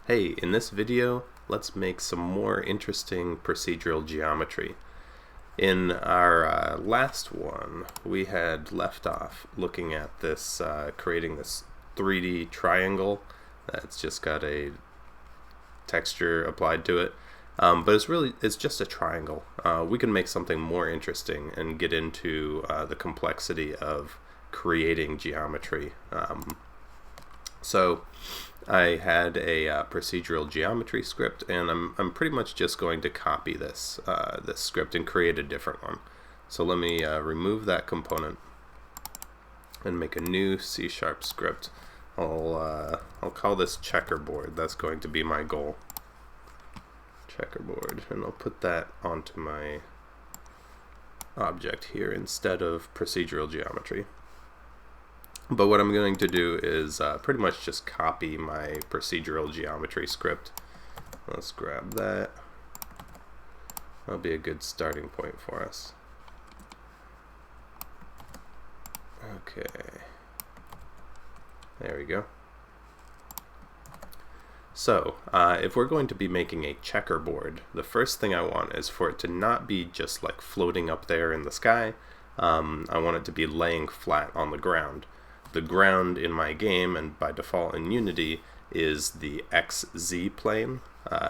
Hey, in this video, let's make some more interesting procedural geometry. In our last one, we had left off looking at this, creating this 3D triangle that's just got a texture applied to it. But it's just a triangle. We can make something more interesting and get into the complexity of creating geometry. So I had a procedural geometry script, and I'm pretty much just going to copy this this script and create a different one. So let me remove that component and make a new C# script. I'll call this checkerboard. That's going to be my goal. Checkerboard, and I'll put that onto my object here instead of procedural geometry. But what I'm going to do is pretty much just copy my procedural geometry script. Let's grab that. That'll be a good starting point for us. Okay. There we go. So, if we're going to be making a checkerboard, the first thing I want is for it to not be just like floating up there in the sky. I want it to be laying flat on the ground. The ground in my game, and by default in Unity, is the XZ plane,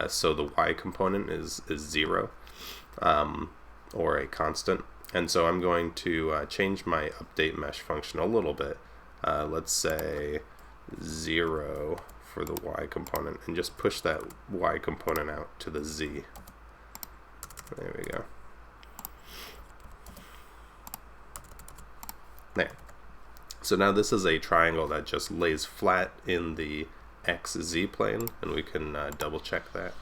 so the Y component is 0, or a constant. And so I'm going to change my update mesh function a little bit. Let's say 0 for the Y component, and just push that Y component out to the Z. There we go. There. So now this is a triangle that just lays flat in the XZ plane, and we can double check that.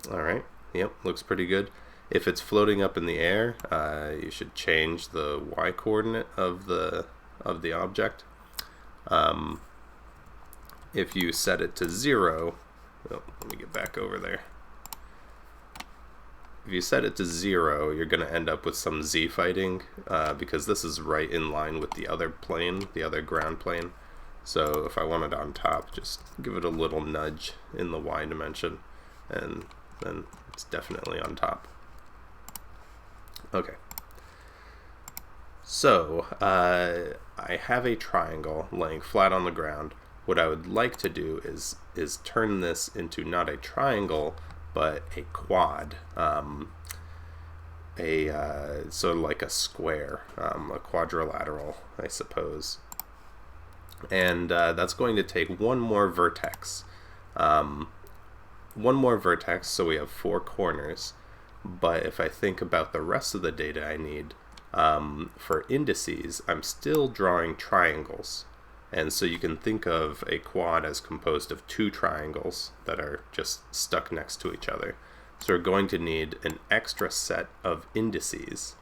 Alright, yep, looks pretty good. If it's floating up in the air, you should change the Y coordinate of the object. If you set it to 0, oh, let me get back over there. If you set it to 0, you're going to end up with some Z fighting, because this is right in line with the other plane, the other ground plane. So if I want it on top, just give it a little nudge in the Y dimension, and then it's definitely on top. Okay. So I have a triangle laying flat on the ground. What I would like to do is turn this into not a triangle, but a quad, sort of like a square, a quadrilateral, I suppose. And that's going to take one more vertex. So we have 4 corners. But if I think about the rest of the data I need, for indices, I'm still drawing triangles. And so you can think of a quad as composed of 2 triangles that are just stuck next to each other. So we're going to need an extra set of indices.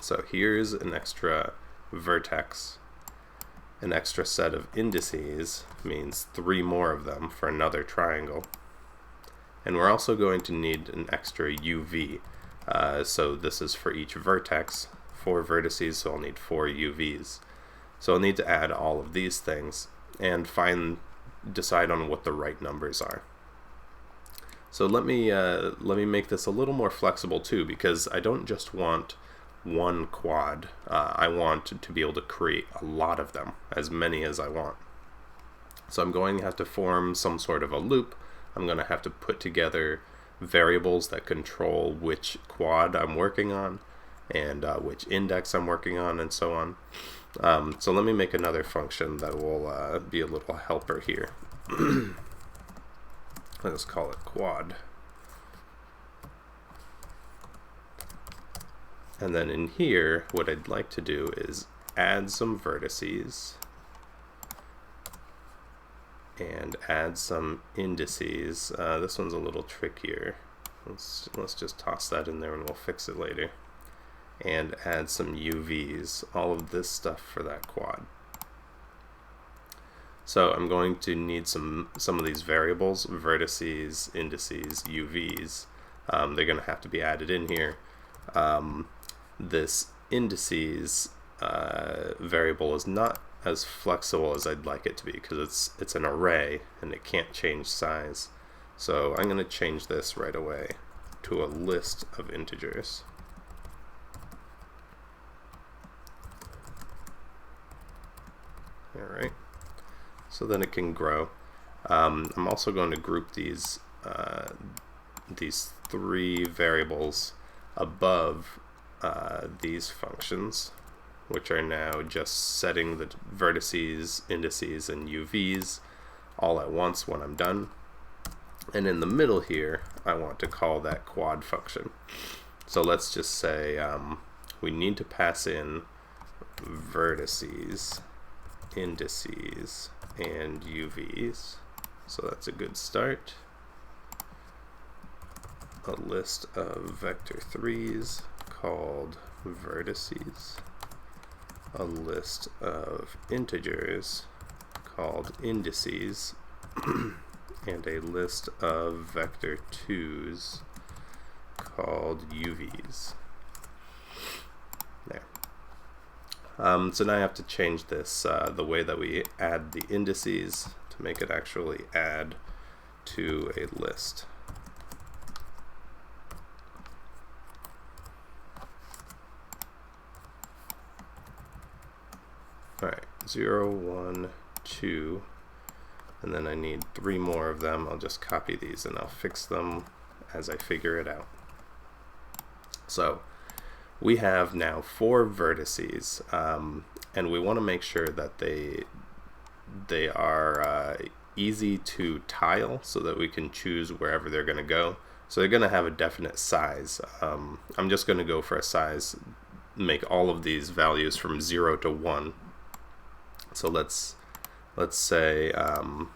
So here's an extra vertex. An extra set of indices means 3 more of them for another triangle. And we're also going to need an extra UV. So this is for each vertex, 4 vertices, so I'll need 4 UVs. So I'll need to add all of these things and decide on what the right numbers are. So let me make this a little more flexible too, because I don't just want one quad. I want to be able to create a lot of them, as many as I want. So I'm going to have to form some sort of a loop. I'm going to have to put together variables that control which quad I'm working on, and which index I'm working on, and so on. So let me make another function that will be a little helper here. Let's call it quad. And then in here, what I'd like to do is add some vertices and add some indices. This one's a little trickier. Let's just toss that in there and we'll fix it later. And add some UVs, all of this stuff for that quad. So I'm going to need some of these variables, vertices, indices, UVs. They're going to have to be added in here. This indices variable is not as flexible as I'd like it to be, because it's an array and it can't change size. So I'm going to change this right away to a list of integers. Alright, so then it can grow. I'm also going to group these three variables above these functions, which are now just setting the vertices, indices, and UVs all at once when I'm done. And in the middle here, I want to call that quad function. So let's just say we need to pass in vertices, indices, and UVs. So that's a good start. A list of vector 3's called vertices. A list of integers called indices. And a list of vector 2's called UVs. There. So now I have to change this, the way that we add the indices, to make it actually add to a list. Alright, 0, 1, 2, and then I need 3 more of them. I'll just copy these and I'll fix them as I figure it out. So we have now 4 vertices, and we want to make sure that they are easy to tile so that we can choose wherever they're going to go. So they're going to have a definite size. I'm just going to go for a size, make all of these values from 0 to 1. So let's say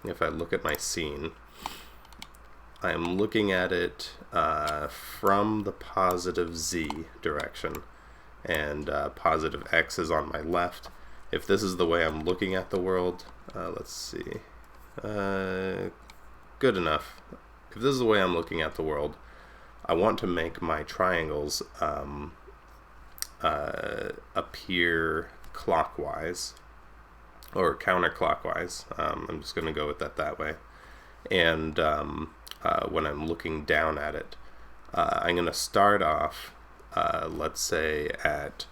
if I look at my scene, I'm looking at it from the positive z direction, and positive x is on my left. If this is the way I'm looking at the world, let's see, good enough. If this is the way I'm looking at the world, I want to make my triangles appear clockwise or counterclockwise. I'm just going to go with that way. And when I'm looking down at it, I'm going to start off, let's say at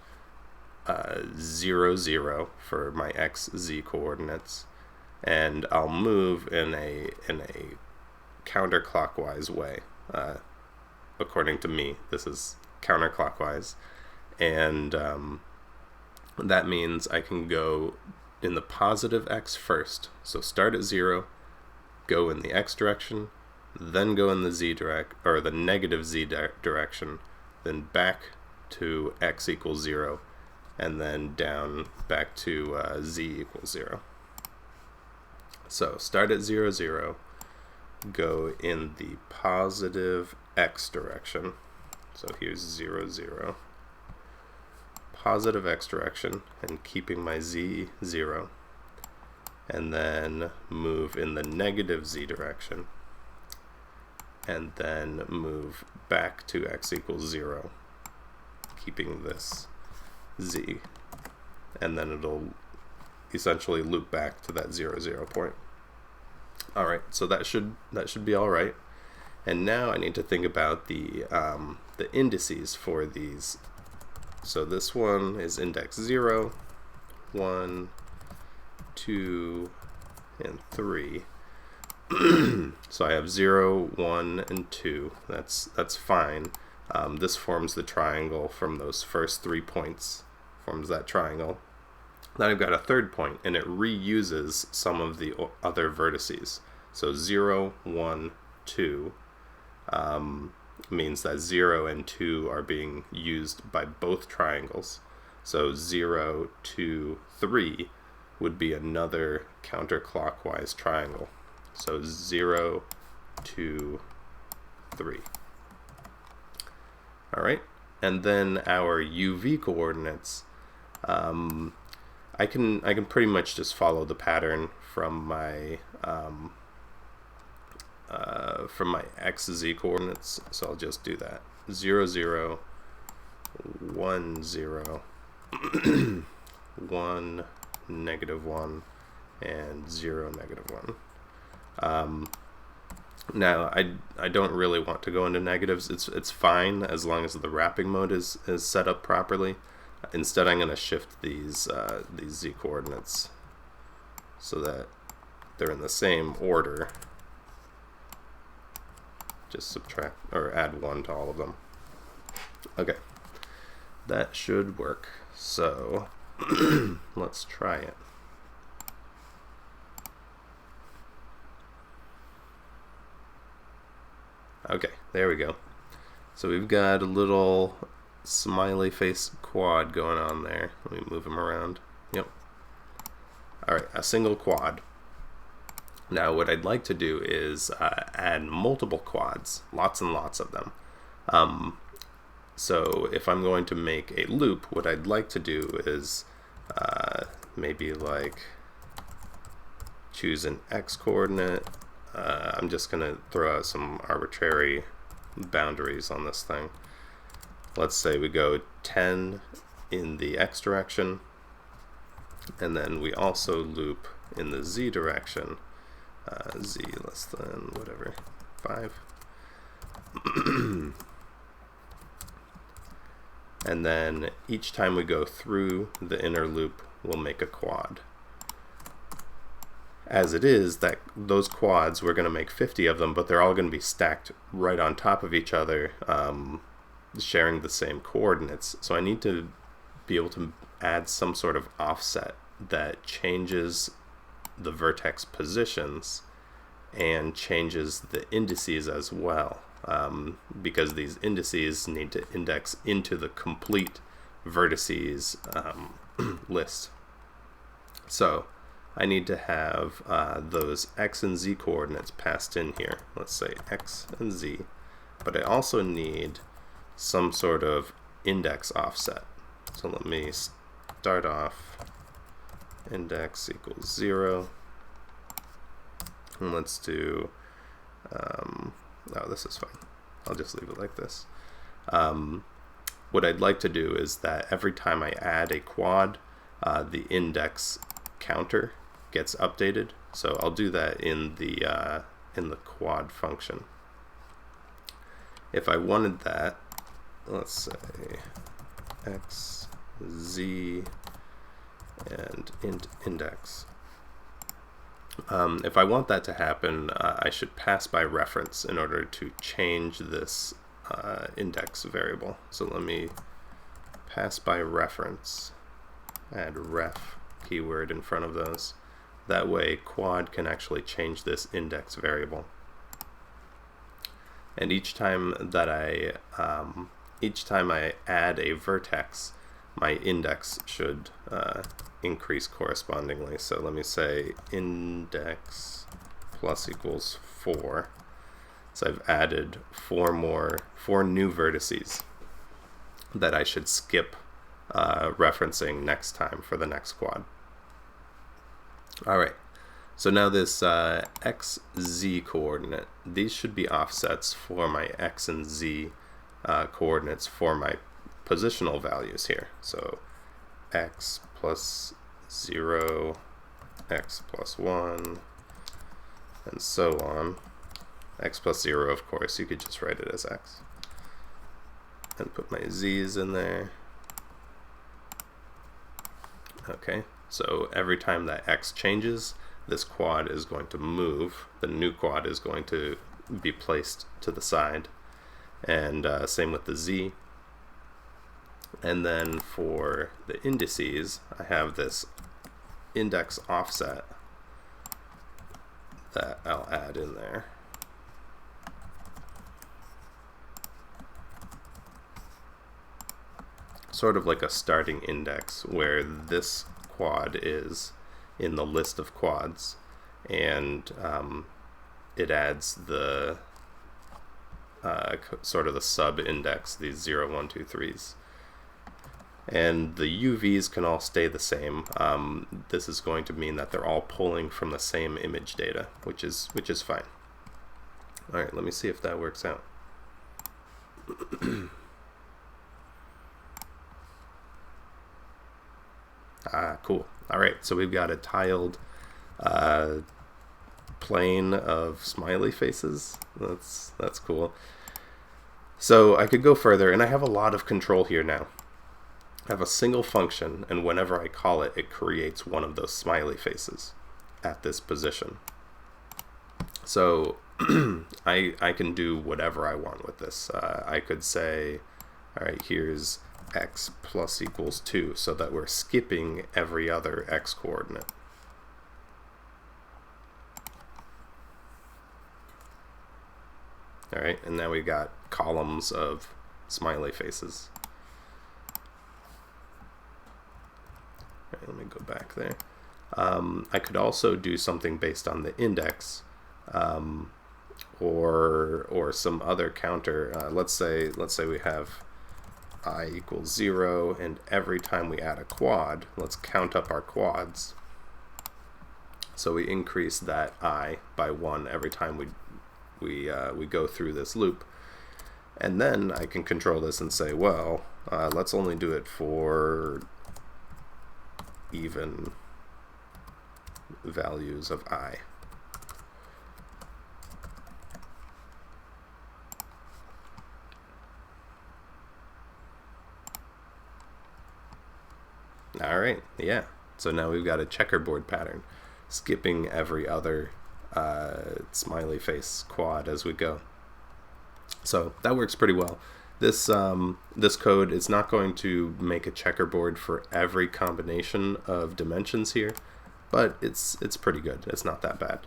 0, 0 for my x, z coordinates, and I'll move in a counterclockwise way. According to me, this is counterclockwise, and that means I can go in the positive x first. So start at 0, go in the x direction, then go in the z or the negative z direction, then back to x equals 0, and then down back to z equals 0. So start at 0, 0, go in the positive x direction. So here's 0, 0. Positive x direction, and keeping my z 0, and then move in the negative z direction, and then move back to x equals 0, keeping this z, and then it'll essentially loop back to that 0, 0 point. Alright, so that should be alright. And now I need to think about the indices for these. So this one is index 0, 1, 2, and 3. So I have 0, 1, and 2. That's fine. This forms the triangle from those first 3 points. Forms that triangle. Then I've got a third point, and it reuses some of the other vertices. So 0, 1, 2 means that 0 and 2 are being used by both triangles. So 0, 2, 3 would be another counterclockwise triangle. So 0, 2, 3. Alright, and then our UV coordinates, I can pretty much just follow the pattern from my XZ coordinates, so I'll just do that. 0, 0, 1, 0, 1, -1, and 0, -1. Now, I don't really want to go into negatives. It's fine as long as the wrapping mode is set up properly. Instead, I'm going to shift these z coordinates so that they're in the same order. Just subtract or add 1 to all of them. Okay, that should work. So let's try it. Okay, there we go. So we've got a little smiley face quad going on there. Let me move him around. Yep. Alright, a single quad. Now what I'd like to do is add multiple quads, lots and lots of them. So if I'm going to make a loop, what I'd like to do is maybe like choose an x coordinate. I'm just going to throw out some arbitrary boundaries on this thing. Let's say we go 10 in the x direction, and then we also loop in the z direction, z less than whatever, 5. And then each time we go through the inner loop, we'll make a quad. As it is, that those quads, we're going to make 50 of them, but they're all going to be stacked right on top of each other, sharing the same coordinates. So I need to be able to add some sort of offset that changes the vertex positions and changes the indices as well, because these indices need to index into the complete vertices list. So I need to have those x and z coordinates passed in here. Let's say x and z, but I also need some sort of index offset. So let me start off index equals 0, and let's do oh, this is fine, I'll just leave it like this. What I'd like to do is that every time I add a quad, the index counter gets updated. So I'll do that in the quad function. If I wanted that, let's say x, z, and int index. If I want that to happen, I should pass by reference in order to change this index variable. So let me pass by reference, add ref keyword in front of those. That way quad can actually change this index variable. And each time that I add a vertex, my index should increase correspondingly. So let me say index plus equals 4. So I've added 4 new vertices that I should skip referencing next time for the next quad. Alright, so now this x, z coordinate, these should be offsets for my x and z coordinates for my positional values here. So x plus 0, x plus 1, and so on. X plus 0, of course, you could just write it as x. And put my z's in there. Okay, so every time that x changes, this quad is going to move. The new quad is going to be placed to the side. And same with the z. And then for the indices, I have this index offset that I'll add in there. Sort of like a starting index where this quad is in the list of quads, and it adds the sort of the sub index, these 0, 1, 2, 3s. And the UVs can all stay the same. This is going to mean that they're all pulling from the same image data, which is fine. All right, let me see if that works out. Cool. Alright, so we've got a tiled plane of smiley faces. That's cool. So I could go further, and I have a lot of control here now. I have a single function, and whenever I call it, it creates one of those smiley faces at this position. So I can do whatever I want with this. I could say, all right, here's x plus equals 2, so that we're skipping every other x coordinate. All right, and now we got columns of smiley faces. All right, let me go back there. I could also do something based on the index, or some other counter. Let's say we have I equals 0, and every time we add a quad, let's count up our quads. So we increase that I by 1 every time we go through this loop. And then I can control this and say, well, let's only do it for even values of I. Alright, yeah. So now we've got a checkerboard pattern, skipping every other smiley face quad as we go. So that works pretty well. This this code is not going to make a checkerboard for every combination of dimensions here, but it's pretty good. It's not that bad.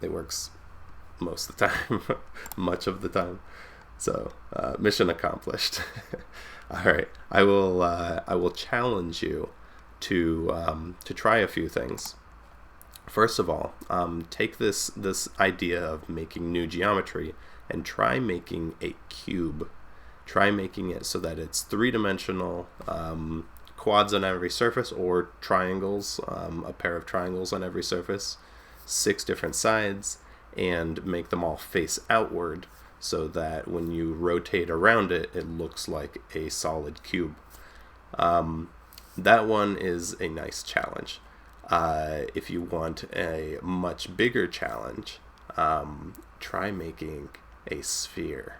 It works most of the time, much of the time. So mission accomplished. All right, I will challenge you to try a few things. First of all, take this idea of making new geometry and try making a cube. Try making it so that it's three-dimensional, quads on every surface, or triangles, a pair of triangles on every surface, 6 different sides, and make them all face outward so that when you rotate around it, it looks like a solid cube. That one is a nice challenge. If you want a much bigger challenge, try making a sphere.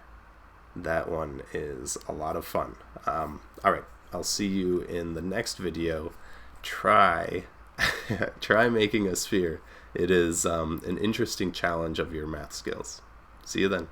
That one is a lot of fun. Alright, I'll see you in the next video. Try making a sphere. It is an interesting challenge of your math skills. See you then.